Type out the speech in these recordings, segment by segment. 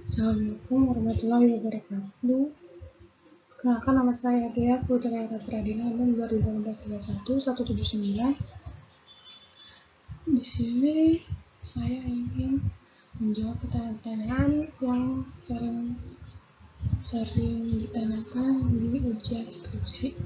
Assalamualaikum warahmatullahi wabarakatuh. Kenalkan, nama saya Dea Putri Pradina, nomor 2018-179. Di sini saya ingin menjawab pertanyaan yang sering ditanyakan di ujian skripsi.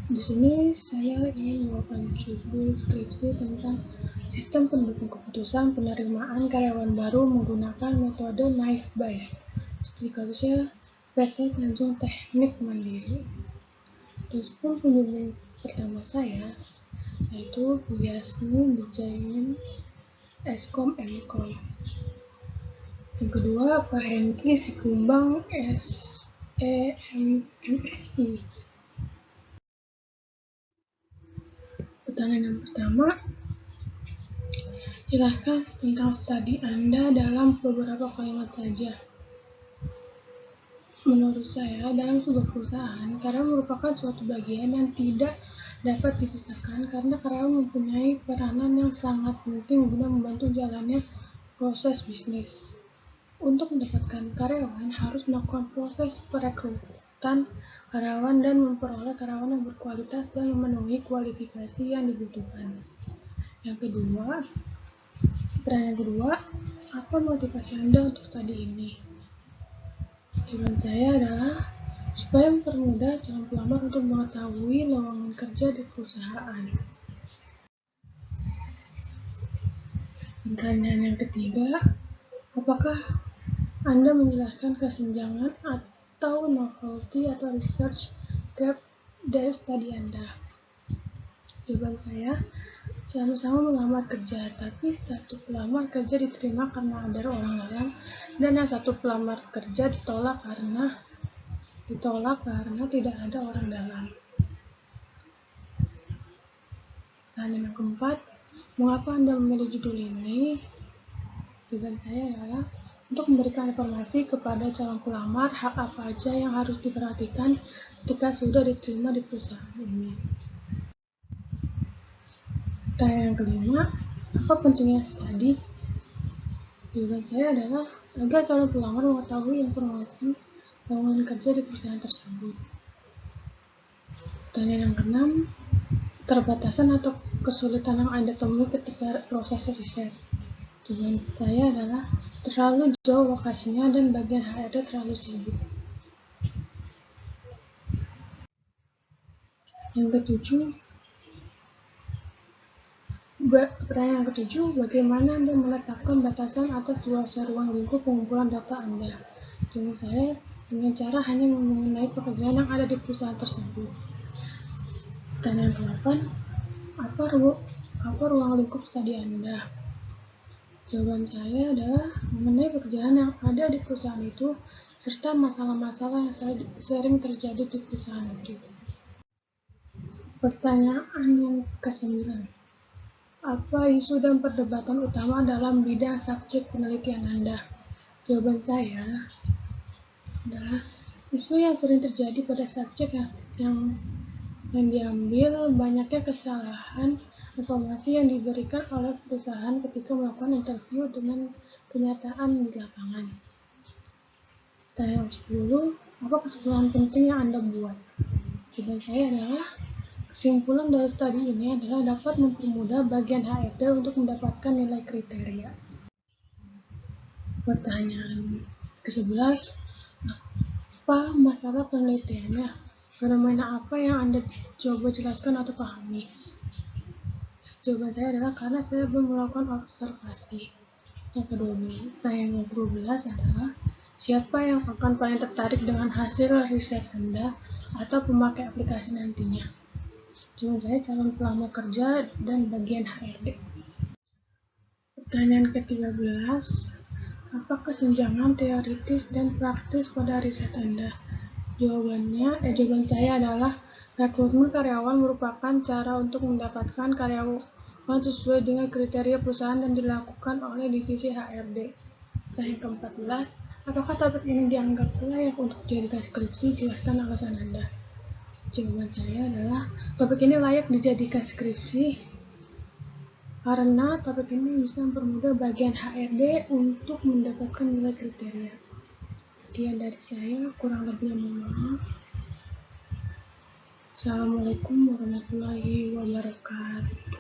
Di sini saya ingin membawakan judul skripsi tentang sistem pendukung keputusan penerimaan karyawan baru menggunakan metode Naive Bayes. Studi kasusnya PT Tanjung Teknik Mandiri. Respon pembimbing pertama saya yaitu Bu Yasni Dejainin Eskom Mkom. Yang kedua Pak Hengki Sikumbang SEMMSI. Pertanyaan yang pertama, jelaskan tentang studi Anda dalam beberapa kalimat saja. Menurut saya, dalam sebuah perusahaan, karyawan merupakan suatu bagian yang tidak dapat dipisahkan karena karyawan mempunyai peranan yang sangat penting guna membantu jalannya proses bisnis. Untuk mendapatkan karyawan harus melakukan proses perekrutan karyawan dan memperoleh karyawan yang berkualitas dan memenuhi kualifikasi yang dibutuhkan. Pertanyaan kedua, apa motivasi Anda untuk studi ini? Tujuan saya adalah supaya mempermudah calon pelamar untuk mengetahui lowongan kerja di perusahaan. Pertanyaan yang ketiga, apakah Anda menjelaskan kesenjangan atau novelty atau research gap dari studi Anda? Jawaban saya, sama-sama melamar kerja, tapi satu pelamar kerja diterima karena ada orang dalam, dan yang satu pelamar kerja ditolak karena tidak ada orang dalam. Dan yang keempat, mengapa Anda memilih judul ini? Jawaban saya adalah untuk memberikan informasi kepada calon pelamar hak apa aja yang harus diperhatikan ketika sudah diterima di perusahaan ini. Pertanyaan yang kelima, apa pentingnya studi? Jawaban saya adalah agar calon pelamar mengetahui informasi lowongan kerja di perusahaan tersebut. Pertanyaan yang keenam, keterbatasan atau kesulitan yang Anda temui ketika proses riset. Jawaban saya adalah terlalu jauh lokasinya dan bagian HRD terlalu sibuk. Pertanyaan yang ketujuh, bagaimana Anda meletakkan batasan atas luasnya ruang lingkup pengumpulan data Anda? Jawaban saya, dengan cara hanya mengenai pekerjaan yang ada di perusahaan tersebut. Pertanyaan ke-8, apa ruang lingkup studi Anda? Jawaban saya adalah mengenai pekerjaan yang ada di perusahaan itu serta masalah-masalah yang sering terjadi di perusahaan itu. Pertanyaan yang ke-9, apa isu dan perdebatan utama dalam bidang subjek penelitian Anda? Jawaban saya adalah isu yang sering terjadi pada subjek yang diambil banyaknya kesalahan informasi yang diberikan oleh perusahaan ketika melakukan interview dengan kenyataan di lapangan. Pertanyaan 10, apa kesimpulan penting yang Anda buat? Jawaban saya adalah kesimpulan dari studi ini adalah dapat mempermudah bagian HRD untuk mendapatkan nilai kriteria. Pertanyaan ke-11, apa masalah penelitiannya? Fenomena apa yang Anda coba jelaskan atau pahami? Jawaban saya adalah karena saya belum melakukan observasi. Pertanyaan yang ke-12 adalah siapa yang akan paling tertarik dengan hasil riset Anda atau pemakai aplikasi nantinya? Jawaban saya calon pelamar kerja dan bagian HRD. Pertanyaan ke-13, apa kesenjangan teoritis dan praktis pada riset Anda? Jawaban saya adalah rekrutmen karyawan merupakan cara untuk mendapatkan karyawan sesuai dengan kriteria perusahaan dan dilakukan oleh divisi HRD. Pertanyaan ke-14, apakah topik ini dianggap layak untuk dijadikan skripsi? Jelaskan alasan Anda. Jawaban saya adalah topik ini layak dijadikan skripsi karena topik ini bisa mempermudah bagian HRD untuk mendapatkan nilai kriteria. Sekian dari saya, kurang lebihnya mohon maaf. Assalamualaikum warahmatullahi wabarakatuh.